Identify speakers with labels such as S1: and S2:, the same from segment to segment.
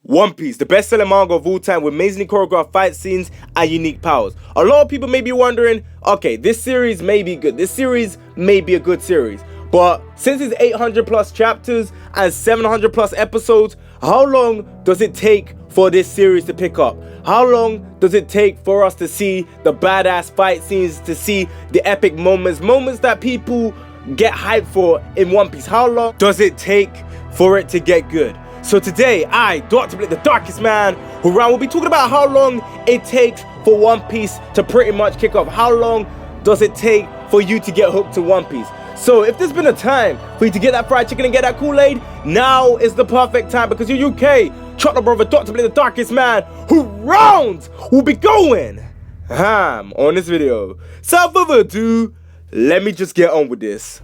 S1: One Piece, the best-selling manga of all time with amazingly choreographed fight scenes and unique powers. A lot of people may be wondering, okay, this series may be good. This series may be a good series. But since it's 800 plus chapters and 700 plus episodes, how long does it take for this series to pick up? How long does it take for us to see the badass fight scenes, to see the epic moments that people get hyped for in One Piece? How long does it take for it to get good? So today, I, Dr. Blick, the darkest man who ran, will be talking about how long it takes for One Piece to pretty much kick off. How long does it take for you to get hooked to One Piece? So if there's been a time for you to get that fried chicken and get that Kool-Aid, now is the perfect time, because your UK chocolate brother, Dr. Blick, the darkest man who rounds, will be going ham on this video. So without further ado, let me just get on with this.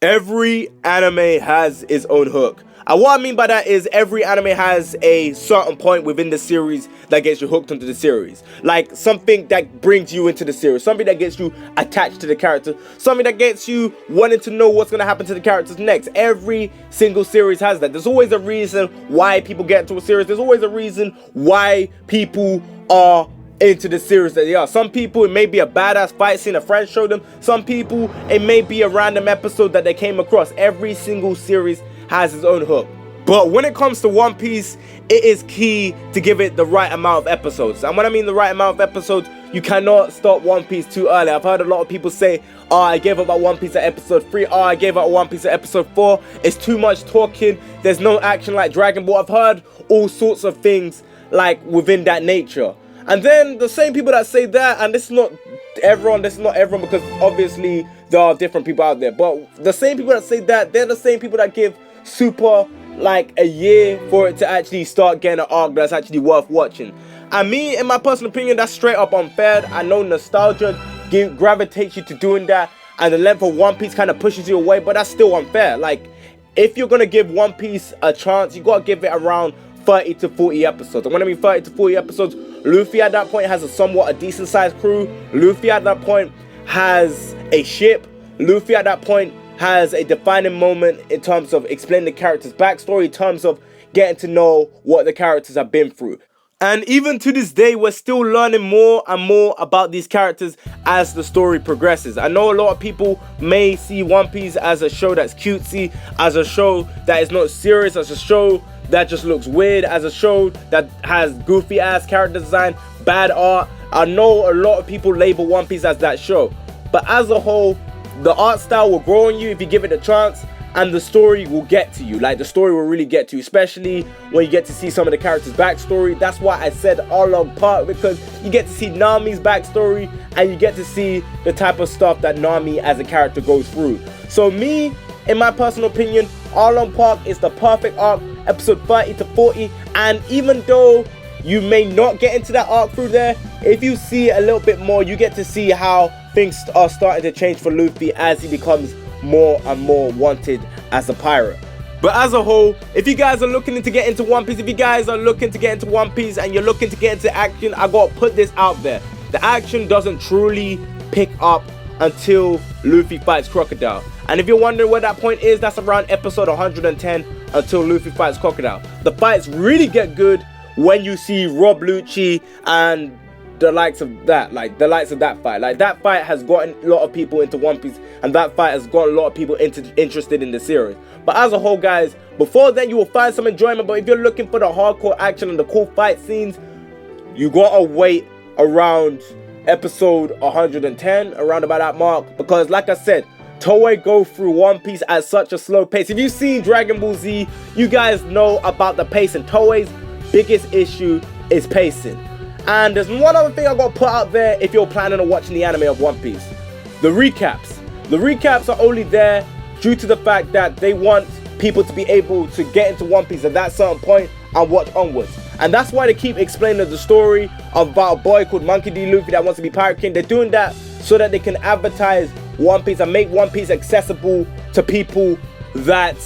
S1: Every anime has its own hook. And what I mean by that is every anime has a certain point within the series that gets you hooked onto the series. Like something that brings you into the series, something that gets you attached to the character, something that gets you wanting to know what's going to happen to the characters next. Every single series has that. There's always a reason why people get into a series. There's always a reason why people are into the series that they are. Some people, it may be a badass fight scene a friend showed them. Some people, it may be a random episode that they came across. Every single series has its own hook. But when it comes to One Piece, it is key to give it the right amount of episodes. And when I mean the right amount of episodes, you cannot start One Piece too early. I've heard a lot of people say, oh, I gave up on One Piece at episode 3. Oh, I gave up on One Piece at episode 4. It's too much talking. There's no action like Dragon Ball. I've heard all sorts of things like within that nature. And then the same people that say that, and this is not everyone because obviously there are different people out there, but the same people that say that, they're the same people that give Super like a year for it to actually start getting an arc that's actually worth watching. And me, in my personal opinion, that's straight up unfair. I know nostalgia gravitates you to doing that, and the length of One Piece kind of pushes you away, but that's still unfair. Like, if you're gonna give One Piece a chance, you gotta give it around 30 to 40 episodes. And when I mean 30 to 40 episodes, Luffy at that point has a decent sized crew. Luffy at that point has a ship. Luffy at that point has a defining moment in terms of explaining the character's backstory, in terms of getting to know what the characters have been through. And even to this day, we're still learning more and more about these characters as the story progresses. I know a lot of people may see One Piece as a show that's cutesy, as a show that is not serious, as a show that just looks weird, as a show that has goofy ass character design, bad art. I know a lot of people label One Piece as that show, but as a whole, the art style will grow on you if you give it a chance, and the story will get to you. Like, the story will really get to you, especially when you get to see some of the characters' backstory. That's why I said Arlong Park, because you get to see Nami's backstory, and you get to see the type of stuff that Nami as a character goes through. So me, in my personal opinion, Arlong Park is the perfect arc, episode 30 to 40, and even though you may not get into that arc through there, if you see a little bit more, you get to see how things are starting to change for Luffy as he becomes more and more wanted as a pirate. But as a whole, if you guys are looking to get into One Piece, if you guys are looking to get into One Piece and you're looking to get into action, I gotta put this out there. The action doesn't truly pick up until Luffy fights Crocodile. And if you're wondering where that point is, that's around episode 110 until Luffy fights Crocodile. The fights really get good when you see Rob Lucci and the likes of that, fight. Like, that fight has gotten a lot of people into One Piece, and that fight has got a lot of people interested in the series. But as a whole, guys, before then you will find some enjoyment, but if you're looking for the hardcore action and the cool fight scenes, you gotta wait around episode 110, around about that mark, because like I said, Toei go through One Piece at such a slow pace. If you've seen Dragon Ball Z, you guys know about the pace, and Toei's biggest issue is pacing. And there's one other thing I gotta put out there if you're planning on watching the anime of One Piece. The recaps. The recaps are only there due to the fact that they want people to be able to get into One Piece at that certain point and watch onwards. And that's why they keep explaining the story about a boy called Monkey D. Luffy that wants to be Pirate King. They're doing that so that they can advertise One Piece and make One Piece accessible to people that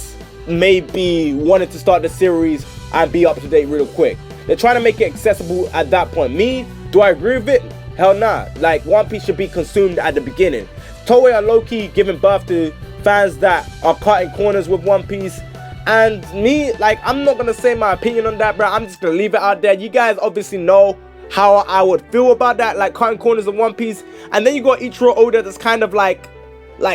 S1: may be wanting to start the series and be up to date real quick. They're trying to make it accessible at that point. Me, do I agree with it? Hell nah. Like, One Piece should be consumed at the beginning. Toei are low-key giving birth to fans that are cutting corners with One Piece. And me, like, I'm not gonna say my opinion on that, bro. I'm just gonna leave it out there. You guys obviously know how I would feel about that, like cutting corners of One Piece. And then you got Ichiro Oda that's kind of like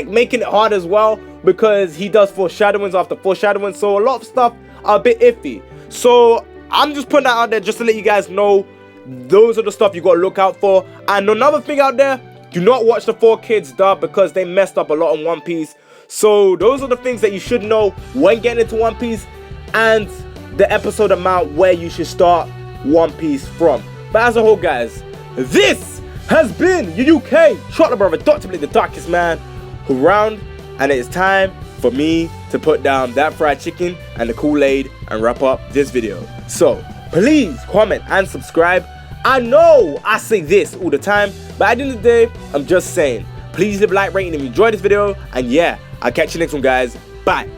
S1: making it hard as well, because he does foreshadowings after foreshadowing. So a lot of stuff are a bit iffy. So I'm just putting that out there just to let you guys know those are the stuff you got to look out for. And another thing out there, do not watch the 4Kids dub, because they messed up a lot on One Piece. So those are the things that you should know when getting into One Piece, and the episode amount where you should start One Piece from. But as a whole, guys, this has been your UK Trottler brother, Dr. Blick, the darkest man around, and it is time for me to put down that fried chicken and the Kool-Aid and wrap up this video. So please comment and subscribe. I know I say this all the time, but at the end of the day, I'm just saying, please leave a like rating if you enjoyed this video, and yeah, I'll catch you next one, guys. Bye.